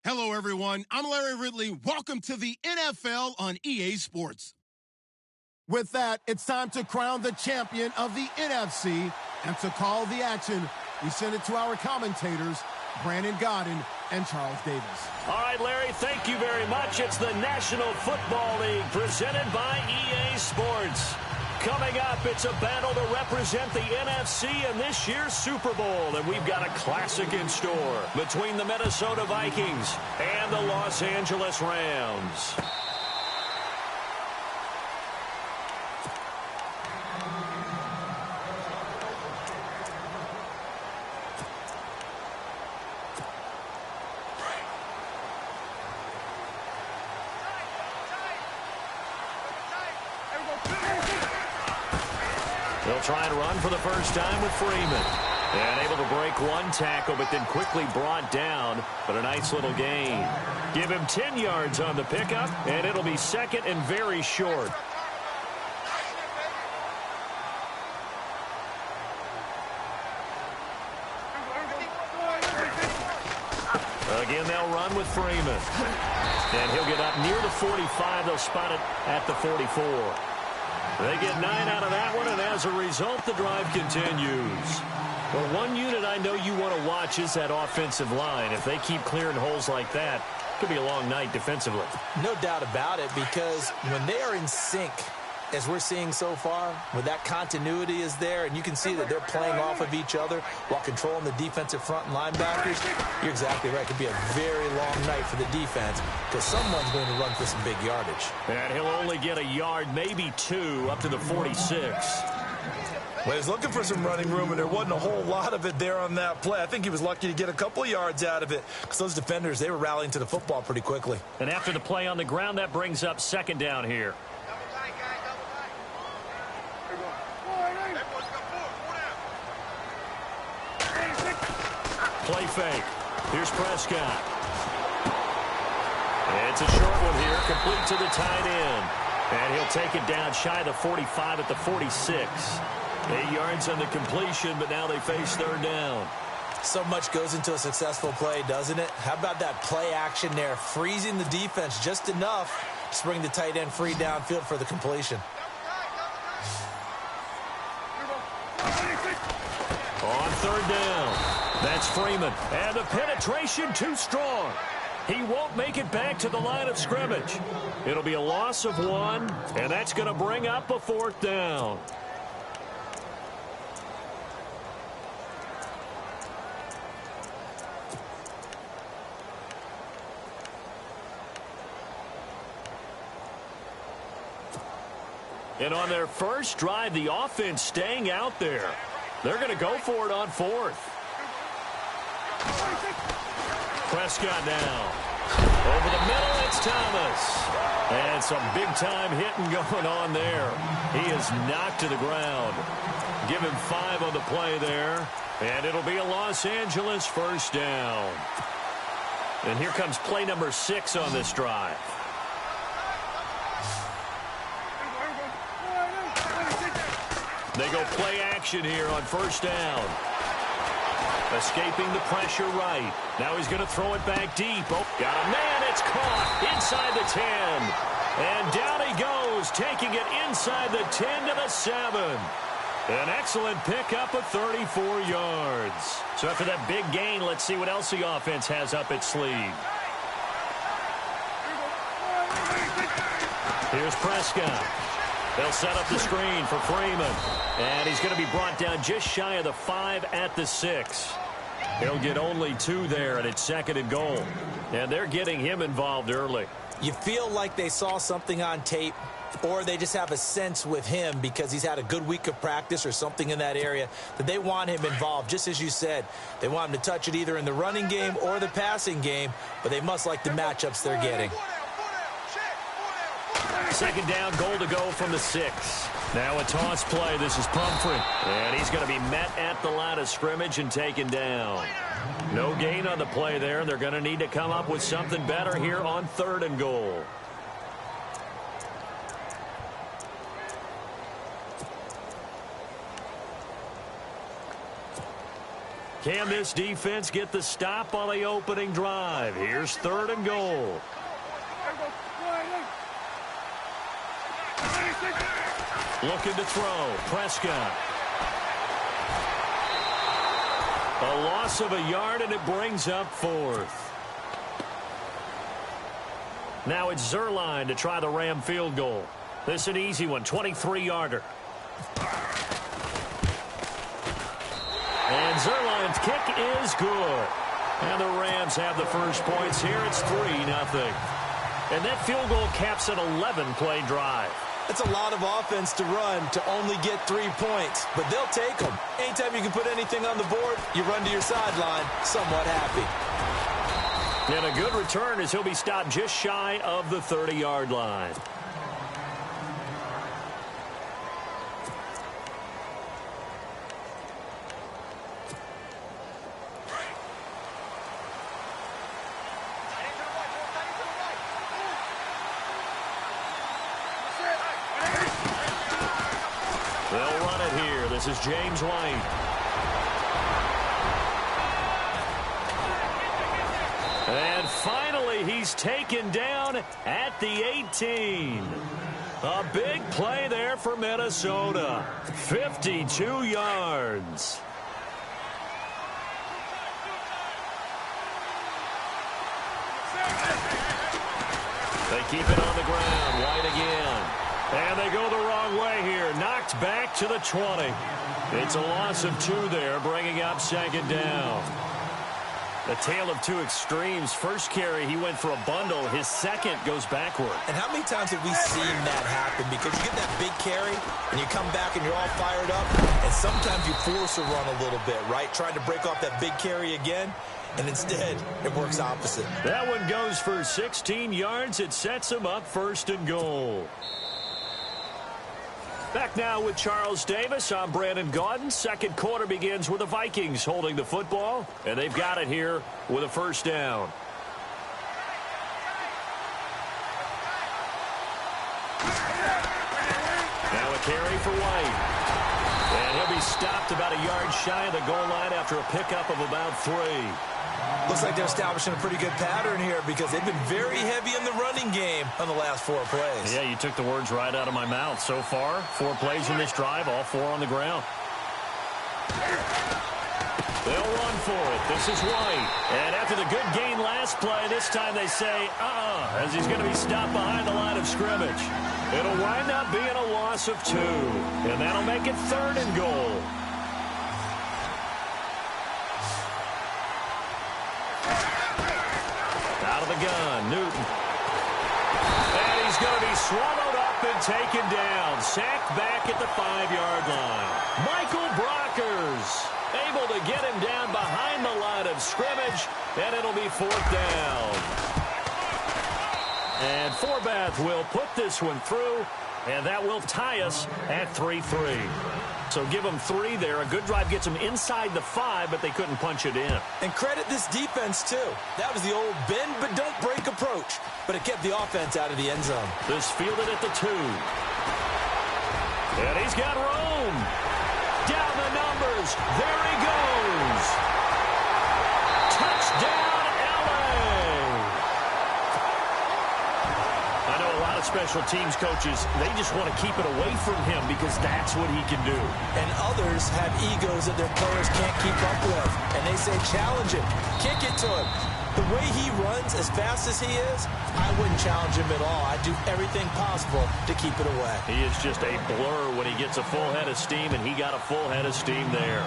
Hello, everyone. I'm Larry Ridley. Welcome to the NFL on EA Sports. With that, it's time to crown the champion of the NFC. And to call the action, we send it to our commentators, Brandon Godden and Charles Davis. All right, Larry, thank you very much. It's the National Football League presented by EA Sports. Coming up, it's a battle to represent the NFC in this year's Super Bowl. And we've got a classic in store between the Minnesota Vikings and the Los Angeles Rams. They'll try and run for the first time with Freeman. And able to break one tackle, but then quickly brought down. But a nice little gain. Give him 10 yards on the pickup, and it'll be second and very short. Again, they'll run with Freeman. And he'll get up near the 45. They'll spot it at the 44. They get 9 out of that one, and as a result, the drive continues. Well, one unit I know you want to watch is that offensive line. If they keep clearing holes like that, it could be a long night defensively. No doubt about it, because when they are in sync, as we're seeing so far, when that continuity is there, and you can see that they're playing off of each other while controlling the defensive front and linebackers, you're exactly right. It could be a very long night for the defense because someone's going to run for some big yardage. And he'll only get a yard, maybe 2, up to the 46. Well, he's looking for some running room, and there wasn't a whole lot of it there on that play. I think he was lucky to get a couple of yards out of it because those defenders, they were rallying to the football pretty quickly. And after the play on the ground, that brings up second down here. Play fake. Here's Prescott. It's a short one here, complete to the tight end. And he'll take it down shy of the 45 at the 46. 8 yards on the completion, but now they face third down. So much goes into a successful play, doesn't it? How about that play action there, freezing the defense just enough to bring the tight end free downfield for the completion. On third down. That's Freeman. And the penetration too strong. He won't make it back to the line of scrimmage. It'll be a loss of 1, and that's going to bring up a fourth down. And on their first drive, the offense staying out there. They're going to go for it on 4th. Prescott now. Over the middle, it's Thomas. And some big-time hitting going on there. He is knocked to the ground. Give him 5 on the play there. And it'll be a Los Angeles first down. And here comes play number 6 on this drive. They go play action here on first down. Escaping the pressure right. Now he's going to throw it back deep. Oh, got a man. It's caught inside the 10. And down he goes, taking it inside the 10 to the 7. An excellent pickup of 34 yards. So after that big gain, let's see what else the offense has up its sleeve. Here's Prescott. They'll set up the screen for Freeman. And he's going to be brought down just shy of the 5 at the 6. He'll get only 2 there, and it's second and goal. And they're getting him involved early. You feel like they saw something on tape, or they just have a sense with him because he's had a good week of practice or something in that area that they want him involved. Just as you said, they want him to touch it either in the running game or the passing game, but they must like the matchups they're getting. Second down, goal to go from the 6. Now a toss play. This is Pumphrey. And he's going to be met at the line of scrimmage and taken down. No gain on the play there. They're going to need to come up with something better here on third and goal. Can this defense get the stop on the opening drive? Here's 3rd and goal. Looking to throw. Prescott. A loss of a yard, and it brings up 4th. Now it's Zerline to try the Ram field goal. This is an easy one, 23-yarder. And Zerline's kick is good. And the Rams have the first points here. It's 3-0. And that field goal caps an 11-play drive. It's a lot of offense to run to only get 3 points, but they'll take them. Anytime you can put anything on the board, you run to your sideline somewhat happy. And a good return as he'll be stopped just shy of the 30-yard line. They'll run it here. This is James White. And finally, he's taken down at the 18. A big play there for Minnesota. 52 yards. They keep it on the ground. White again. And they go the wrong way here. Knocked back to the 20. It's a loss of 2 there, bringing up 2nd down. A tale of 2 extremes. First carry, he went for a bundle. His second goes backward. And how many times have we seen that happen? Because you get that big carry, and you come back and you're all fired up, and sometimes you force a run a little bit, right? Trying to break off that big carry again, and instead, it works opposite. That one goes for 16 yards. It sets him up 1st and goal. Back now with Charles Davis. I'm Brandon Gaudin. Second quarter begins with the Vikings holding the football, and they've got it here with a 1st down. Now a carry for White. And he'll be stopped about a yard shy of the goal line after a pickup of about 3. Looks like they're establishing a pretty good pattern here because they've been very heavy in the running game on the last 4 plays. Yeah, you took the words right out of my mouth. So far, 4 plays in this drive, all 4 on the ground. They'll run for it. This is White. And after the good gain last play, this time they say, as he's going to be stopped behind the line of scrimmage. It'll wind up being a loss of 2. And that'll make it 3rd and goal. Out of the gun, Newton. And he's going to be swallowed up and taken down. Sacked back at the 5-yard line. Michael Brockers able to get him down behind the line of scrimmage, and it'll be 4th down. And Forbath will put this one through, and that will tie us at 3-3. So give them 3 there. A good drive gets them inside the 5, but they couldn't punch it in. And credit this defense, too. That was the old bend but don't break approach, but it kept the offense out of the end zone. This fielded at the 2. And he's got room. Down the numbers. There he goes. Touchdown, L.A. I know a lot of special teams coaches, they just want to keep it away from him because that's what he can do. And others have egos that their players can't keep up with. And they say, challenge him. Kick it to him. The way he runs, as fast as he is, I wouldn't challenge him at all. I'd do everything possible to keep it away. He is just a blur when he gets a full head of steam, and he got a full head of steam there.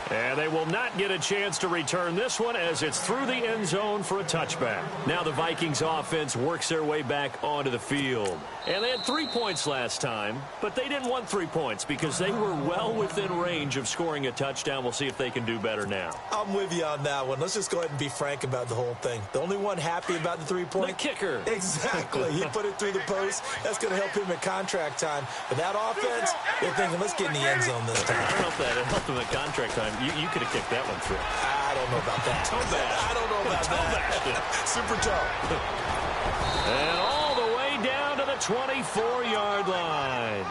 And they will not get a chance to return this one as it's through the end zone for a touchback. Now the Vikings offense works their way back onto the field. And they had 3 points last time, but they didn't want 3 points because they were well within range of scoring a touchdown. We'll see if they can do better now. I'm with you on that one. Let's just go ahead and be frank about the whole thing. The only one happy about the 3-point? The kicker. Exactly. He put it through the post. That's going to help him at contract time. But that offense, they're thinking, let's get in the end zone this time. I don't know if that helped him at contract time. You could have kicked that one through. I don't know about that. I don't know about that. Super tough. And all the way down to the 24-yard line.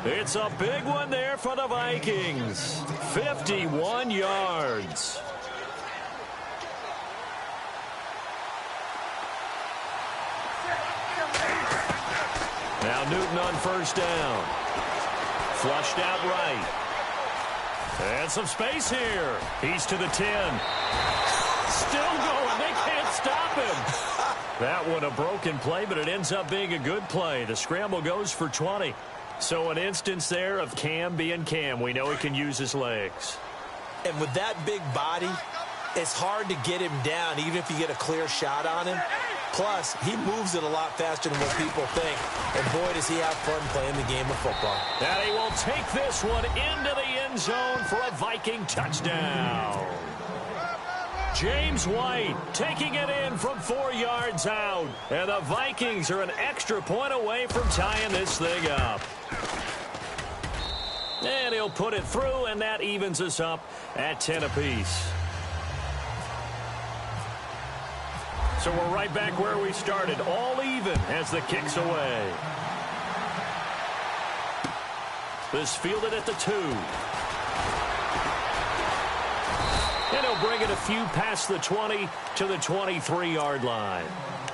It's a big one there for the Vikings. 51 yards. Now Newton on first down. Flushed out right. And some space here. He's to the 10. Still going. They can't stop him. That one a broken play, but it ends up being a good play. The scramble goes for 20. So an instance there of Cam being Cam. We know he can use his legs. And with that big body, it's hard to get him down, even if you get a clear shot on him. Plus, he moves it a lot faster than what people think. And boy, does he have fun playing the game of football. And he will take this one into the end zone for a Viking touchdown. James White taking it in from 4 yards out. And the Vikings are an extra point away from tying this thing up. And he'll put it through, and that evens us up at 10 apiece. So we're right back where we started, all even as the kick's away. This fielded at the 2. And he'll bring it a few past the 20 to the 23-yard line.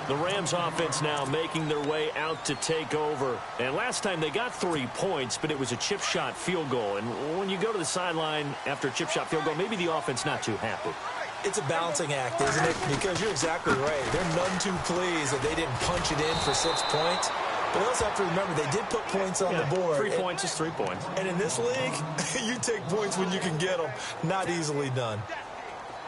The Rams offense now making their way out to take over. And last time they got 3 points, but it was a chip shot field goal. And when you go to the sideline after a chip shot field goal, maybe the offense not too happy. It's a balancing act, isn't it? Because you're exactly right. They're none too pleased that they didn't punch it in for 6 points. But they also have to remember they did put points on the board. 3 points is 3 points. And in this league, you take points when you can get them. Not easily done.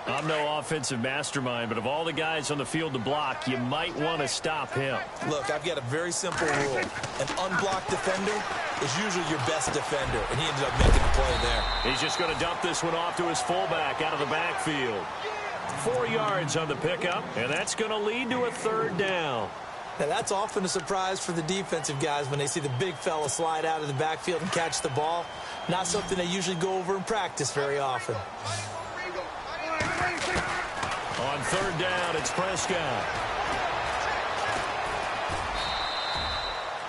I'm no offensive mastermind, but of all the guys on the field to block, you might want to stop him. Look, I've got a very simple rule. An unblocked defender is usually your best defender, and he ended up making the play there. He's just going to dump this one off to his fullback out of the backfield. 4 yards on the pickup, and that's going to lead to a 3rd down. Now, that's often a surprise for the defensive guys when they see the big fella slide out of the backfield and catch the ball. Not something they usually go over in practice very often. On 3rd down, it's Prescott.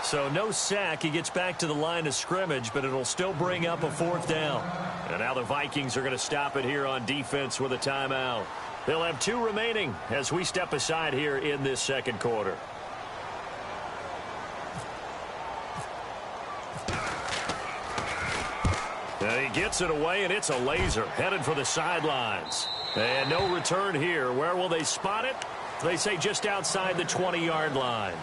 So no sack. He gets back to the line of scrimmage, but it'll still bring up a 4th down. And now the Vikings are going to stop it here on defense with a timeout. They'll have 2 remaining as we step aside here in this 2nd quarter. And he gets it away, and it's a laser headed for the sidelines. And no return here. Where will they spot it? They say just outside the 20-yard line.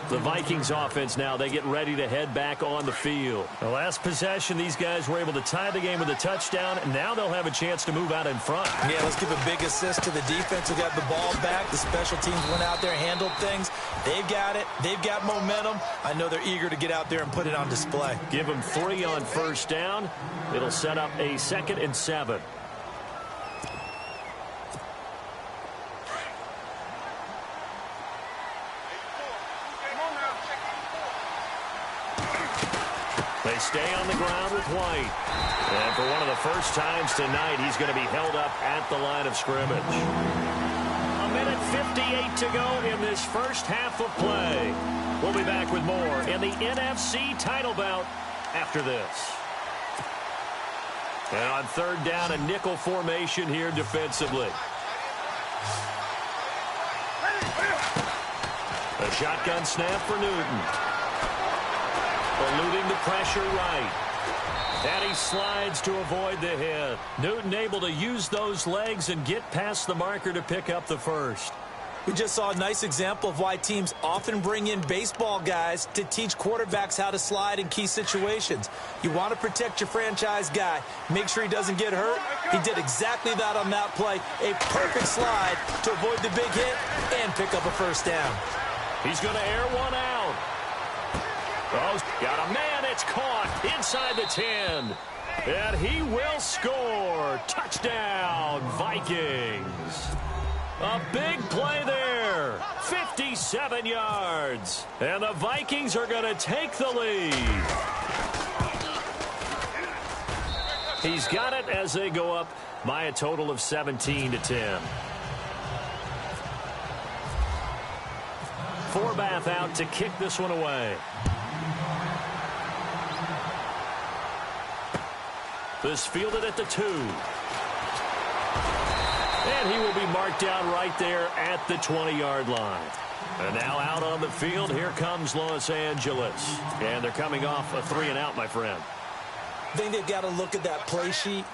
The Vikings offense now, they get ready to head back on the field. The last possession, these guys were able to tie the game with a touchdown, and now they'll have a chance to move out in front. Yeah, let's give a big assist to the defense who got the ball back. The special teams went out there, handled things. They've got it. They've got momentum. I know they're eager to get out there and put it on display. Give them 3 on 1st down. It'll set up a 2nd and 7. They stay on the ground with White. And for one of the first times tonight, he's going to be held up at the line of scrimmage. 1:58 to go in this first half of play. We'll be back with more in the NFC title bout after this. And on 3rd down, a nickel formation here defensively. A shotgun snap for Newton. Eluding the pressure right. And he slides to avoid the hit. Newton able to use those legs and get past the marker to pick up the 1st. We just saw a nice example of why teams often bring in baseball guys to teach quarterbacks how to slide in key situations. You want to protect your franchise guy. Make sure he doesn't get hurt. He did exactly that on that play. A perfect slide to avoid the big hit and pick up a 1st down. He's going to air one out. Oh, got a man. It's caught inside the 10. And he will score. Touchdown, Vikings. A big play there. 57 yards. And the Vikings are going to take the lead. He's got it as they go up by a total of 17-10. Forbath out to kick this one away. This fielded at the 2. And he will be marked down right there at the 20-yard line. And now out on the field, here comes Los Angeles. And they're coming off a 3-and-out, my friend. I think they've got to look at that play sheet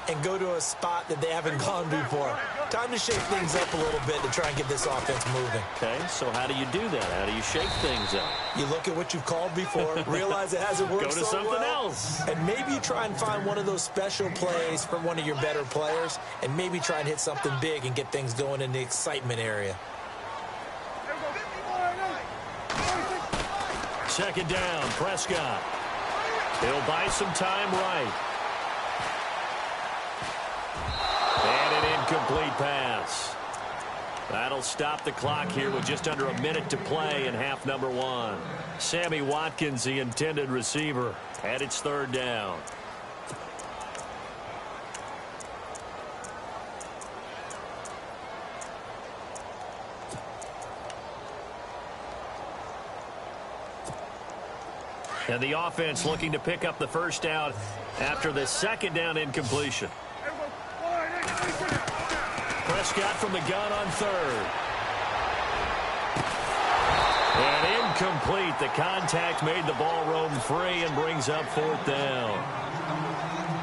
and go to a spot that they haven't gone before. Time to shake things up a little bit to try and get this offense moving. Okay, so how do you do that? How do you shake things up? You look at what you've called before, realize it hasn't worked Go to something else. And maybe you try and find one of those special plays from one of your better players, and maybe try and hit something big and get things going in the excitement area. Second down, Prescott. He'll buy some time right. And an incomplete pass. That'll stop the clock here with just under a minute to play in half number 1. Sammy Watkins, the intended receiver, and it's third down. And the offense looking to pick up the first down after the second down incompletion. Prescott from the gun on third. And incomplete. The contact made the ball roam free and brings up fourth down.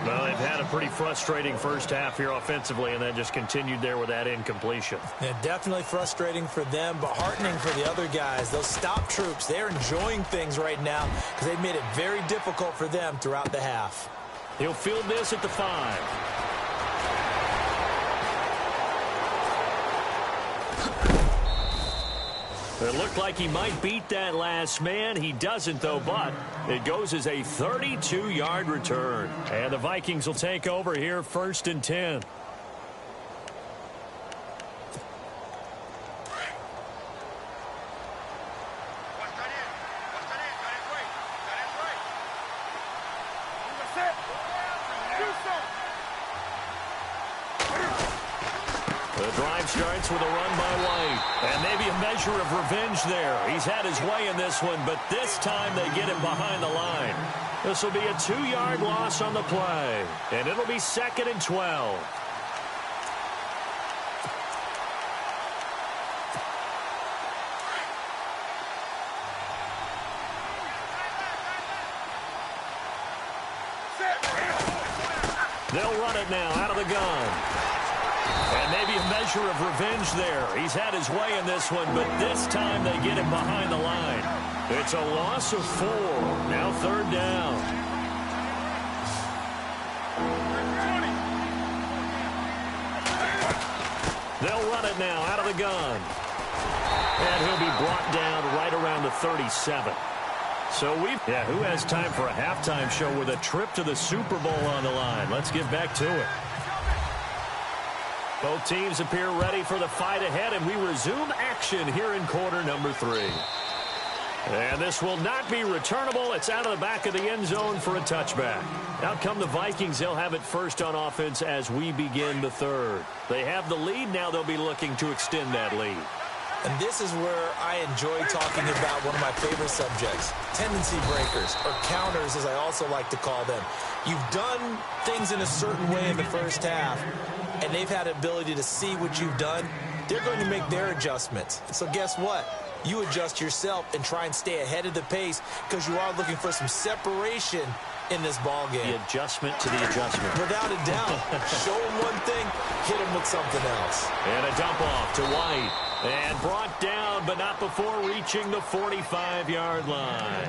Well, they've had a pretty frustrating first half here offensively, and then just continued there with that incompletion. Yeah, definitely frustrating for them, but heartening for the other guys. Those stop troops, they're enjoying things right now because they've made it very difficult for them throughout the half. He'll field this at the 5. It looked like he might beat that last man. He doesn't, though, but it goes as a 32-yard return. And the Vikings will take over here, 1st and 10. The drive starts with a run by White. And maybe a measure of revenge there. He's had his way in this one, but this time they get him behind the line. This will be a 2-yard loss on the play. And it'll be 2nd and 12. They'll run it now out of the gun. And maybe a measure of revenge there. He's had his way in this one, but this time they get him behind the line. It's a loss of 4. Now 3rd down. They'll run it now out of the gun. And he'll be brought down right around the 37. So who has time for a halftime show with a trip to the Super Bowl on the line? Let's get back to it. Both teams appear ready for the fight ahead, and we resume action here in quarter number 3. And this will not be returnable. It's out of the back of the end zone for a touchback. Out come the Vikings. They'll have it first on offense as we begin the 3rd. They have the lead. Now they'll be looking to extend that lead. And this is where I enjoy talking about one of my favorite subjects, tendency breakers, or counters as I also like to call them. You've done things in a certain way in the first half, and they've had the ability to see what you've done. They're going to make their adjustments. So guess what? You adjust yourself and try and stay ahead of the pace because you are looking for some separation in this ball game. The adjustment to the adjustment. Without a doubt. Show them one thing, hit them with something else. And a dump off to White. And brought down, but not before reaching the 45-yard line.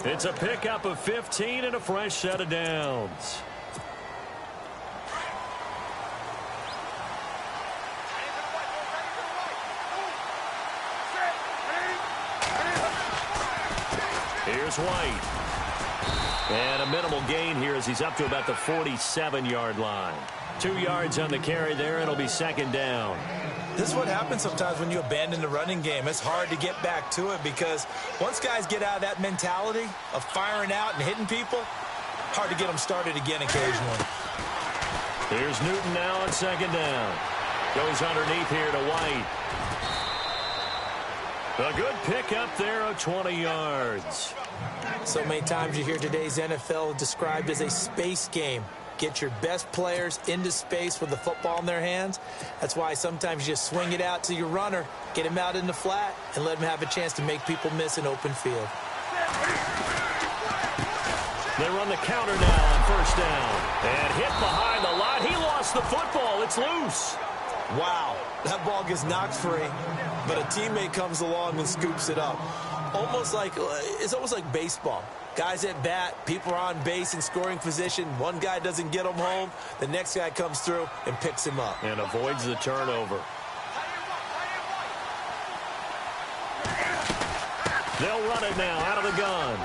It's a pickup of 15 and a fresh set of downs. Here's White. And a minimal gain here as he's up to about the 47-yard line. 2 yards on the carry there, and it'll be 2nd down. This is what happens sometimes when you abandon the running game. It's hard to get back to it because once guys get out of that mentality of firing out and hitting people, hard to get them started again occasionally. Here's Newton now on 2nd down. Goes underneath here to White. A good pickup there of 20 yards. So many times you hear today's NFL described as a space game. Get your best players into space with the football in their hands. That's why sometimes you just swing it out to your runner, get him out in the flat, and let him have a chance to make people miss an open field. They run the counter now on first down. And hit behind the line. He lost the football. It's loose. Wow, that ball gets knocked free, but a teammate comes along and scoops it up. It's almost like baseball. Guys at bat, people are on base in scoring position. One guy doesn't get him home. The next guy comes through and picks him up. And avoids the turnover. They'll run it now out of the gun.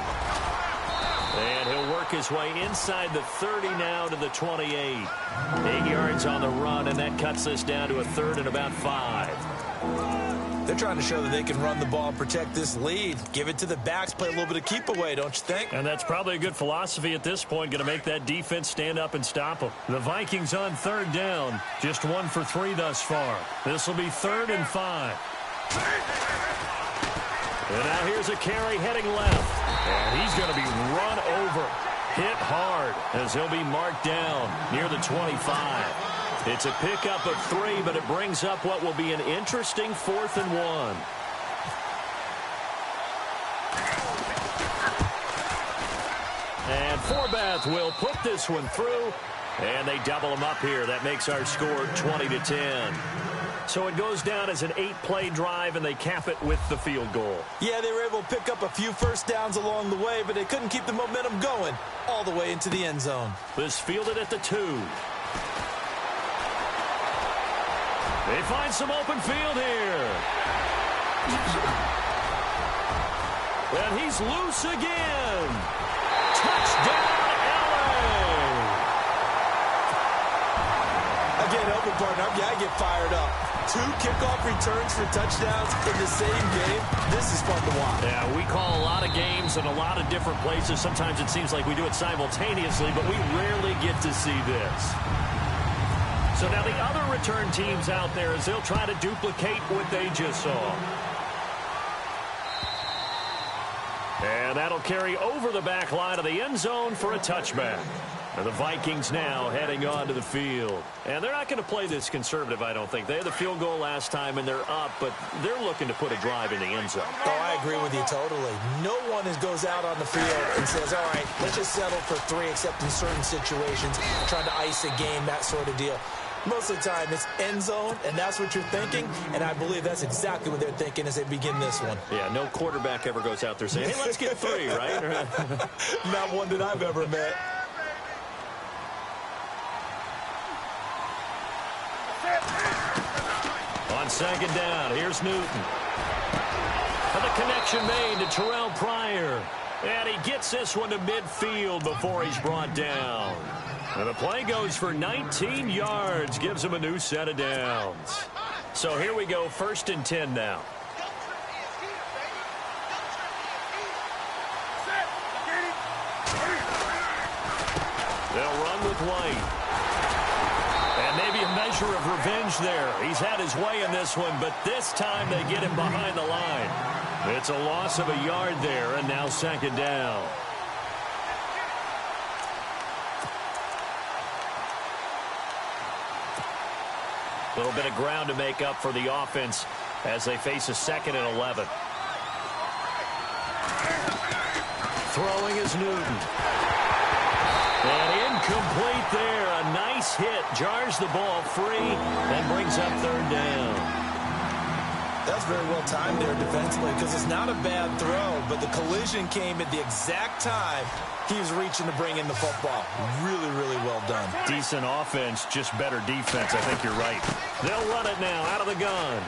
And he'll work his way inside the 30 now to the 28. 8 yards on the run, and that cuts this down to a third and about 5. They're trying to show that they can run the ball and protect this lead. Give it to the backs, play a little bit of keep away, don't you think? And that's probably a good philosophy at this point, going to make that defense stand up and stop them. The Vikings on third down, just 1 for 3 thus far. This will be 3rd and 5. And now here's a carry heading left. And he's going to be run over, hit hard, as he'll be marked down near the 25. It's a pickup of 3, but it brings up what will be an interesting 4th and 1. And Forbath will put this one through, and they double him up here. That makes our score 20-10. So it goes down as an 8-play drive, and they cap it with the field goal. Yeah, they were able to pick up a few first downs along the way, but they couldn't keep the momentum going all the way into the end zone. This fielded at the 2. They find some open field here. And he's loose again. Touchdown, LA. Again, open partner, I get fired up. 2 kickoff returns for touchdowns in the same game. This is fun to watch. Yeah, we call a lot of games in a lot of different places. Sometimes it seems like we do it simultaneously, but we rarely get to see this. So now the other return teams out there as they'll try to duplicate what they just saw. And that'll carry over the back line of the end zone for a touchback. And the Vikings now heading on to the field. And they're not going to play this conservative, I don't think. They had the field goal last time, and they're up, but they're looking to put a drive in the end zone. Oh, I agree with you totally. No one goes out on the field and says, all right, let's just settle for 3, except in certain situations, trying to ice a game, that sort of deal. Most of the time, it's end zone, and that's what you're thinking, and I believe that's exactly what they're thinking as they begin this one. Yeah, no quarterback ever goes out there saying, hey, let's get 3, right? Not one that I've ever met. On second down, here's Newton. And the connection made to Terrell Pryor. And he gets this one to midfield before he's brought down. And the play goes for 19 yards, gives him a new set of downs. So here we go, 1st and 10 now. They'll run with White. And maybe a measure of revenge there. He's had his way in this one, but this time they get him behind the line. It's a loss of a yard there, and now 2nd down. A little bit of ground to make up for the offense as they face a 2nd and 11. Throwing is Newton. And incomplete there. A nice hit. Jars the ball free and brings up 3rd down. That's very well timed there defensively because it's not a bad throw, but the collision came at the exact time he was reaching to bring in the football. Really, really well done. Decent offense, just better defense. I think you're right. They'll run it now out of the gun.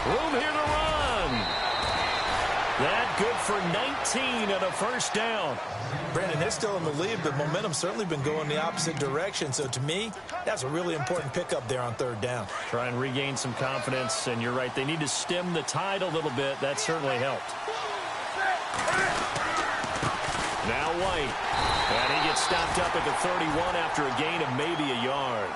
Room here to run. That good for 19 and a 1st down. Brandon, they're still in the lead, but momentum's certainly been going the opposite direction. So to me, that's a really important pickup there on 3rd down. Try and regain some confidence, and you're right. They need to stem the tide a little bit. That certainly helped. Now White. And he gets stopped up at the 31 after a gain of maybe a yard.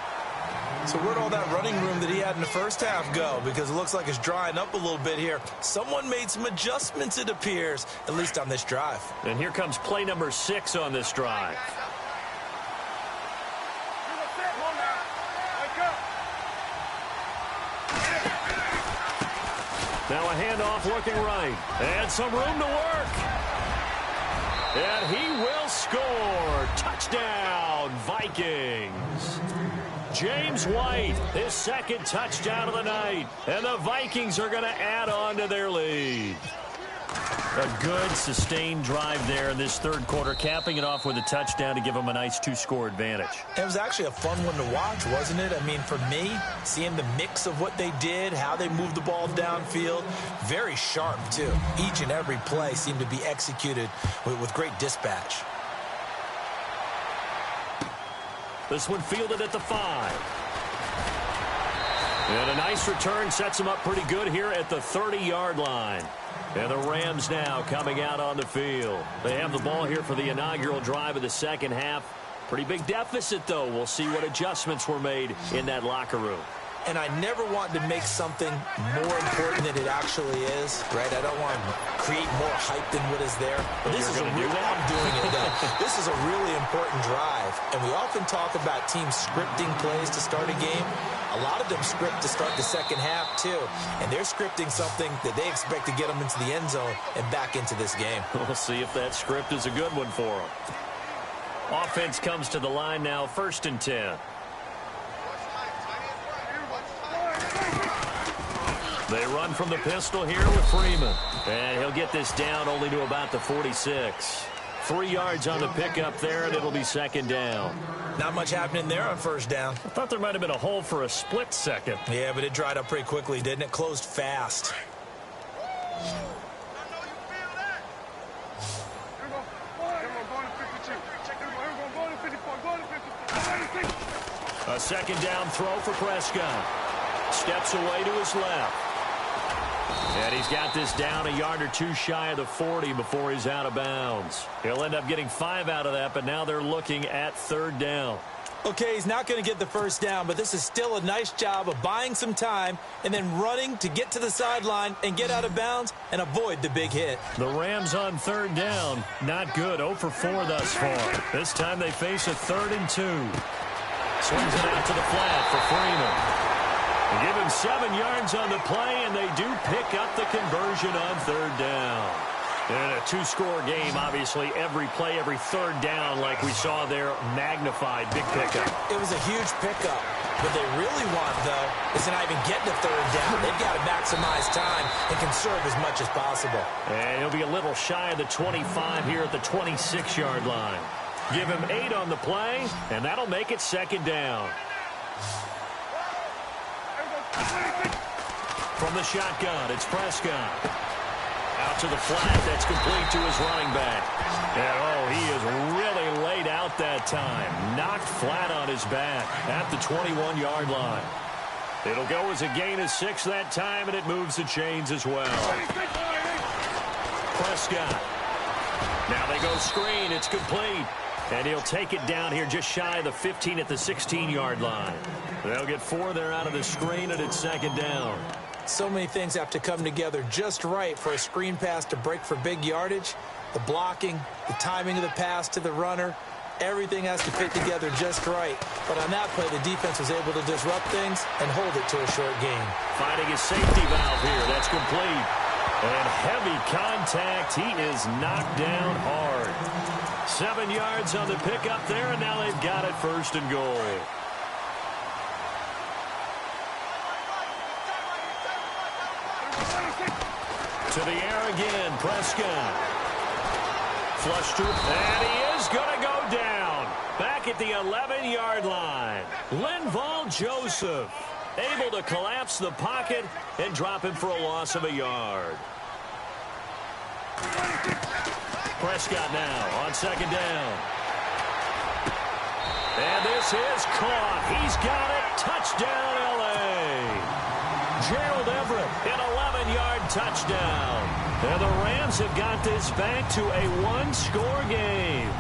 So where'd all that running room that he had in the first half go? Because it looks like it's drying up a little bit here. Someone made some adjustments, it appears, at least on this drive. And here comes play number 6 on this drive. Now a handoff looking right. And some room to work. And he will score. Touchdown, Vikings. James White, his second touchdown of the night. And the Vikings are going to add on to their lead. A good, sustained drive there in this third quarter, capping it off with a touchdown to give them a nice two-score advantage. It was actually a fun one to watch, wasn't it? I mean, for me, seeing the mix of what they did, how they moved the ball downfield, very sharp, too. Each and every play seemed to be executed with great dispatch. This one fielded at the 5. And a nice return sets them up pretty good here at the 30-yard line. And the Rams now coming out on the field. They have the ball here for the inaugural drive of the second half. Pretty big deficit, though. We'll see what adjustments were made in that locker room. And I never want to make something more important than it actually is, right? I don't want to create more hype than what is there. But this is a real, I'm doing it though. This is a really important drive. And we often talk about teams scripting plays to start a game. A lot of them script to start the second half too. And they're scripting something that they expect to get them into the end zone and back into this game. We'll see if that script is a good one for them. Offense comes to the line now, 1st and 10. They run from the pistol here with Freeman. And he'll get this down only to about the 46. 3 yards on the pickup there, and it'll be second down. Not much happening there on first down. I thought there might have been a hole for a split second. Yeah, but it dried up pretty quickly, didn't it? Closed fast. A second down throw for Prescott. Steps away to his left. And he's got this down a yard or two shy of the 40 before he's out of bounds. He'll end up getting 5 out of that, but now they're looking at third down. Okay, he's not going to get the first down, but this is still a nice job of buying some time and then running to get to the sideline and get out of bounds and avoid the big hit. The Rams on third down, not good. 0 for 4 thus far. This time they face a 3rd and 2. Swings it out to the flat for Freeman. They give him 7 yards on the play, and they do pick up the conversion on third down. And a two-score game, obviously, every play, every third down, like we saw there, magnified, big pickup. It was a huge pickup. What they really want, though, is to not even get to third down. They've got to maximize time and conserve as much as possible. And he'll be a little shy of the 25 here at the 26-yard line. Give him 8 on the play, and that'll make it second down. From the shotgun, it's Prescott. Out to the flat, that's complete to his running back. And, oh, he is really laid out that time. Knocked flat on his back at the 21-yard line. It'll go as a gain of 6 that time, and it moves the chains as well. Prescott. Now they go screen. It's complete. And he'll take it down here just shy of the 15 at the 16-yard line. They'll get 4 there out of the screen, and it's second down. So many things have to come together just right for a screen pass to break for big yardage. The blocking, the timing of the pass to the runner, everything has to fit together just right. But on that play, the defense was able to disrupt things and hold it to a short gain. Finding his safety valve here. That's complete. And heavy contact. He is knocked down hard. 7 yards on the pickup there, and now they've got it 1st and goal. To the air again, Prescott. Flush to, and he is going to go down. Back at the 11-yard line. Linval Joseph able to collapse the pocket and drop him for a loss of a yard. Prescott now on second down. And this is caught. He's got it. Touchdown, L.A. Gerald Everett, an 11-yard touchdown. And the Rams have got this back to a one-score game.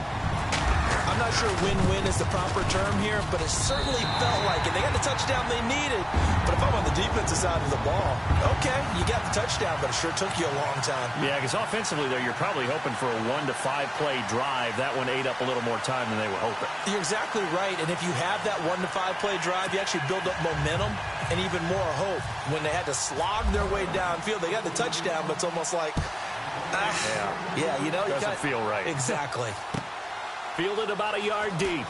I'm not sure win-win is the proper term here, but it certainly felt like it. They got the touchdown they needed. But if I'm on the defensive side of the ball, okay, you got the touchdown, but it sure took you a long time. Yeah, because offensively, though, you're probably hoping for a 1 to 5 play drive. That one ate up a little more time than they were hoping. You're exactly right, and if you have that 1 to 5 play drive, you actually build up momentum and even more hope. When they had to slog their way downfield, they got the touchdown, but it's almost like, yeah, you know. Doesn't feel right. Exactly. Fielded about a yard deep.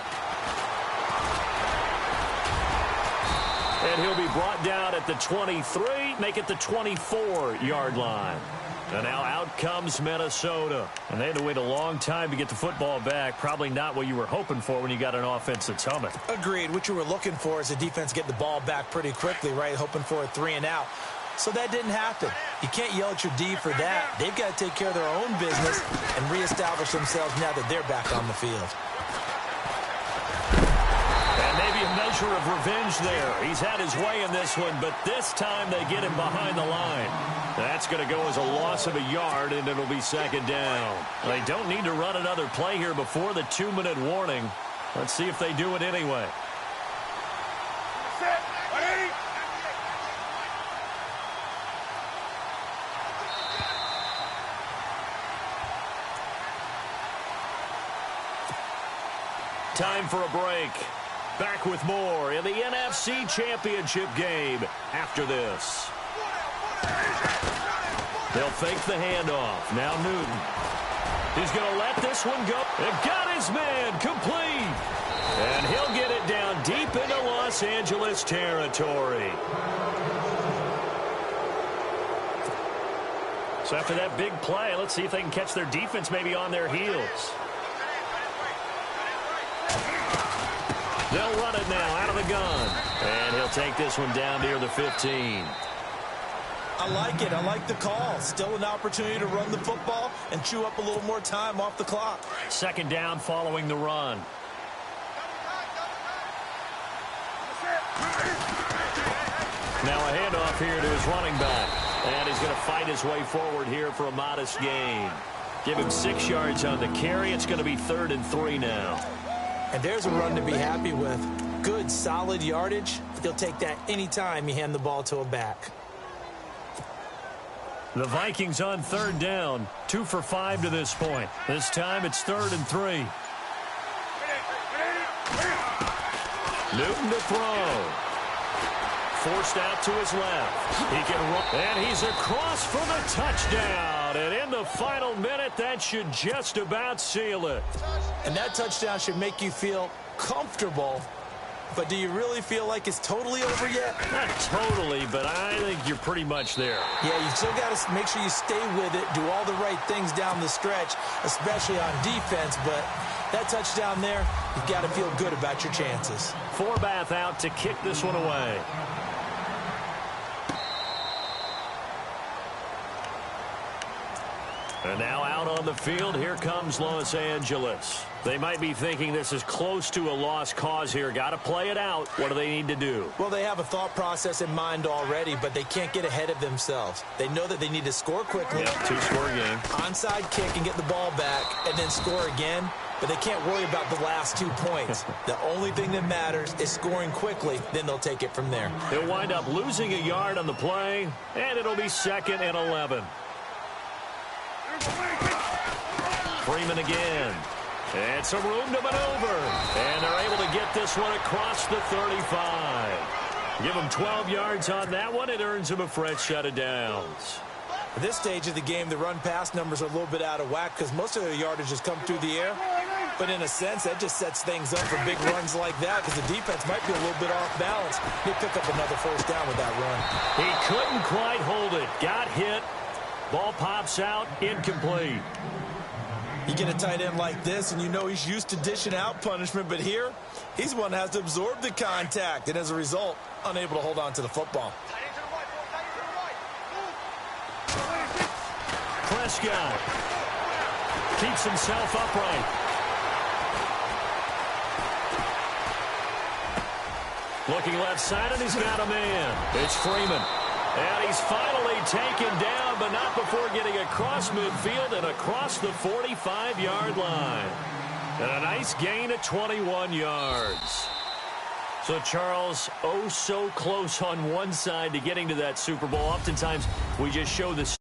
And he'll be brought down at the 23, make it the 24-yard line. And now out comes Minnesota. And they had to wait a long time to get the football back. Probably not what you were hoping for when you got an offense that's humming. Agreed. What you were looking for is the defense get the ball back pretty quickly, right? Hoping for a 3 and out. So that didn't happen. You can't yell at your D for that. They've got to take care of their own business and reestablish themselves now that they're back on the field. And maybe a measure of revenge there. He's had his way in this one, but this time they get him behind the line. That's going to go as a loss of a yard, and it'll be second down. They don't need to run another play here before the 2-minute warning. Let's see if they do it anyway. Time for a break. Back with more in the NFC Championship game after this. They'll fake the handoff. Now Newton. He's going to let this one go. And got his man complete. And he'll get it down deep into Los Angeles territory. So after that big play, let's see if they can catch their defense maybe on their heels. They'll run it now out of the gun. And he'll take this one down near the 15. I like it. I like the call. Still an opportunity to run the football and chew up a little more time off the clock. Second down following the run. Now a handoff here to his running back. And he's going to fight his way forward here for a modest gain. Give him 6 yards on the carry. It's going to be 3rd and 3 now. And there's a run to be happy with. Good, solid yardage. He'll take that anytime you hand the ball to a back. The Vikings on 3rd down. 2 for 5 to this point. This time it's 3rd and 3. Newton to throw. Forced out to his left. He can run. And he's across for the touchdown. And in the final minute, that should just about seal it. And that touchdown should make you feel comfortable. But do you really feel like it's totally over yet? Not totally, but I think you're pretty much there. Yeah, you still got to make sure you stay with it, do all the right things down the stretch, especially on defense. But that touchdown there, you've got to feel good about your chances. Forbath out to kick this one away. And now out on the field, here comes Los Angeles. They might be thinking this is close to a lost cause here. Got to play it out. What do they need to do? Well, they have a thought process in mind already, but they can't get ahead of themselves. They know that they need to score quickly. Yeah, 2-score game. Onside kick and get the ball back and then score again. But they can't worry about the last 2 points. The only thing that matters is scoring quickly. Then they'll take it from there. They'll wind up losing a yard on the play, and it'll be 2nd and 11. Freeman again. And some room to maneuver. And they're able to get this one across the 35. Give them 12 yards on that one. It earns them a fresh set of downs. At this stage of the game, the run-pass numbers are a little bit out of whack because most of their yardage has come through the air. But in a sense, that just sets things up for big runs like that because the defense might be a little bit off balance. He'll pick up another 1st down with that run. He couldn't quite hold it. Got hit. Ball pops out. Incomplete. You get a tight end like this, and you know he's used to dishing out punishment, but here, he's one that has to absorb the contact, and as a result, unable to hold on to the football. Prescott keeps himself upright. Looking left side, and he's got a man. It's Freeman. And he's finally taken down, but not before getting across midfield and across the 45-yard line. And a nice gain of 21 yards. So, Charles, oh so close on one side to getting to that Super Bowl. Oftentimes, we just show this.